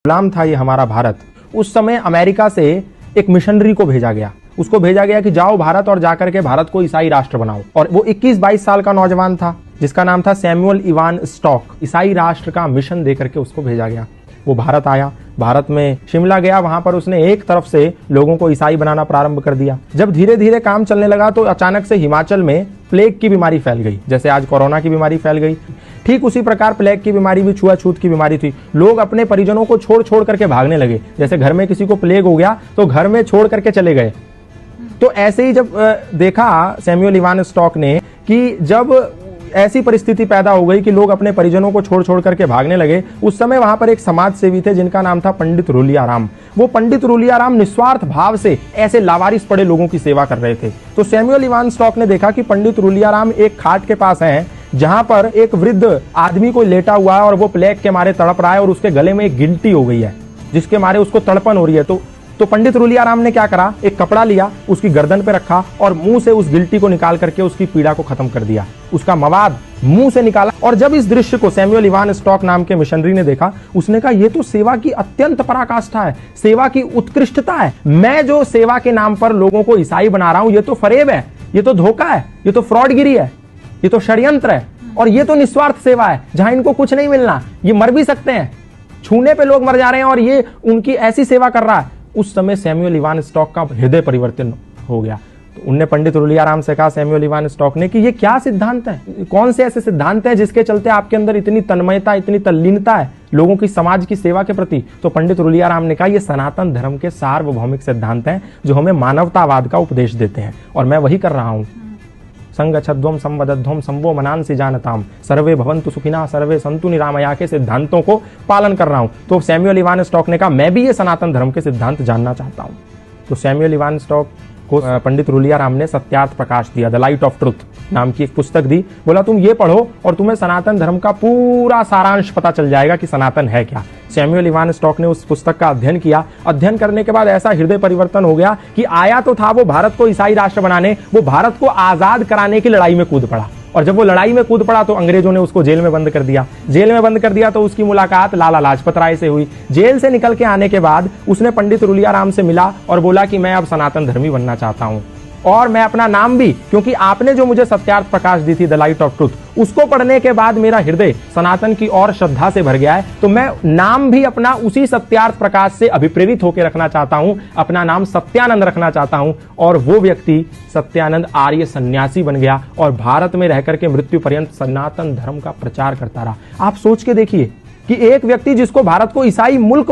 गुलाम था ये हमारा भारत। उस समय अमेरिका से एक मिशनरी को भेजा गया, उसको भेजा गया कि जाओ भारत और जाकर के भारत को ईसाई राष्ट्र बनाओ। और वो 21-22 साल का नौजवान था जिसका नाम था सैमुअल इवान स्टॉक। ईसाई राष्ट्र का मिशन देकर के उसको भेजा गया। वो भारत आया, भारत में शिमला गया, वहां पर उसने एक तरफ से लोगों को ईसाई बनाना प्रारंभ कर दिया। जब धीरे धीरे काम चलने लगा तो अचानक से हिमाचल में प्लेग की बीमारी फैल गई। जैसे आज कोरोना की बीमारी फैल गई, ठीक उसी प्रकार प्लेग की बीमारी भी छुआछूत की बीमारी थी। लोग अपने परिजनों को छोड़ छोड़ करके भागने लगे। जैसे घर में किसी को प्लेग हो गया तो घर में छोड़ करके चले गए। तो ऐसे ही जब देखा सैमुअल इवान स्टॉक ने कि जब ऐसी परिस्थिति पैदा हो गई कि लोग अपने परिजनों को छोड़ छोड़ करके भागने लगे, उस समय वहां पर एक समाज सेवी थे जिनका नाम था पंडित रूलियाराम। वो पंडित रूलियाराम निस्वार्थ भाव से ऐसे लावारिस पड़े लोगों की सेवा कर रहे थे। तो सैमुअल इवान स्टॉक ने देखा कि पंडित रूलियाराम एक खाट के पास हैं जहां पर एक वृद्ध आदमी को लेटा हुआ है और वो प्लेग के मारे तड़प रहा है और उसके गले में एक गिल्टी हो गई है जिसके मारे उसको तड़पन हो रही है। तो पंडित रूलियाराम ने क्या करा, एक कपड़ा लिया, उसकी गर्दन पे रखा और मुंह से उस गिल्टी को निकाल करके उसकी पीड़ा को खत्म कर दिया। उसका मवाद मुंह से निकाला। और जब इस दृश्य को सैमुअल इवान स्टॉक नाम के मिशनरी ने देखा, उसने कहा ये तो सेवा की अत्यंत पराकाष्ठा है, सेवा की उत्कृष्टता है। मैं जो सेवा के नाम पर लोगों को ईसाई बना रहा हूं, ये तो फरेब है, ये तो धोखा है, ये तो फ्रॉडगिरी है, ये तो षड्यंत्र है और ये तो निस्वार्थ सेवा है जहां इनको कुछ नहीं मिलना, ये मर भी सकते हैं, छूने पे लोग मर जा रहे हैं और ये उनकी ऐसी सेवा कर रहा है। उस समय सैमुअल इवान स्टॉक का हृदय परिवर्तन हो गया। तो उनने पंडित रूलियाराम से कहा, सैमुअल इवान स्टॉक ने, कि ये क्या सिद्धांत है, कौन से ऐसे सिद्धांत हैं जिसके चलते आपके अंदर इतनी तन्मयता, इतनी तल्लीनता है लोगों की समाज की सेवा के प्रति। तो पंडित रूलियाराम ने कहा, ये सनातन धर्म के सार्वभौमिक सिद्धांत हैं जो हमें मानवतावाद का उपदेश देते हैं और मैं वही कर रहा हूं। संगच्छध्वम संवदध्वम संवो मनांसि जानताम सर्वे भवन्तु सुखिना सर्वे सन्तु निरामया के सिद्धांतों को पालन कर रहा हूं। तो सैमुअल इवान स्टॉक ने कहा, मैं भी ये सनातन धर्म के सिद्धांत जानना चाहता हूं। तो सैमुअल इवान स्टॉक को पंडित रूलियाराम ने सत्यार्थ प्रकाश दिया, द लाइट ऑफ ट्रुथ नाम की एक पुस्तक दी। बोला तुम ये पढ़ो और तुम्हें सनातन धर्म का पूरा सारांश पता चल जाएगा कि सनातन है क्या। सैमुअल इवान स्टॉक ने उस पुस्तक का अध्ययन किया। अध्ययन करने के बाद ऐसा हृदय परिवर्तन हो गया कि आया तो था वो भारत को ईसाई राष्ट्र बनाने, वो भारत को आजाद कराने की लड़ाई में कूद पड़ा। और जब वो लड़ाई में कूद पड़ा तो अंग्रेजों ने उसको जेल में बंद कर दिया। जेल में बंद कर दिया तो उसकी मुलाकात लाला लाजपत राय से हुई। जेल से निकल के आने के बाद उसने पंडित रूलियाराम से मिला और बोला कि मैं अब सनातन धर्मी बनना चाहता हूं और मैं अपना नाम भी, क्योंकि आपने जो मुझे सत्यार्थ प्रकाश दी थी, द लाइट ऑफ ट्रुथ, उसको पढ़ने के बाद मेरा हृदय सनातन की और श्रद्धा से भर गया है। तो मैं नाम भी अपना उसी सत्यार्थ प्रकाश से अभिप्रेरित होकर रखना चाहता हूं। अपना नाम सत्यानंद रखना चाहता हूं। और वो व्यक्ति सत्यानंद आर्य सन्यासी बन गया और भारत में रहकर के मृत्यु पर्यंत सनातन धर्म का प्रचार करता रहा। आप सोच के देखिए कि एक व्यक्ति जिसको भारत को ईसाई मुल्क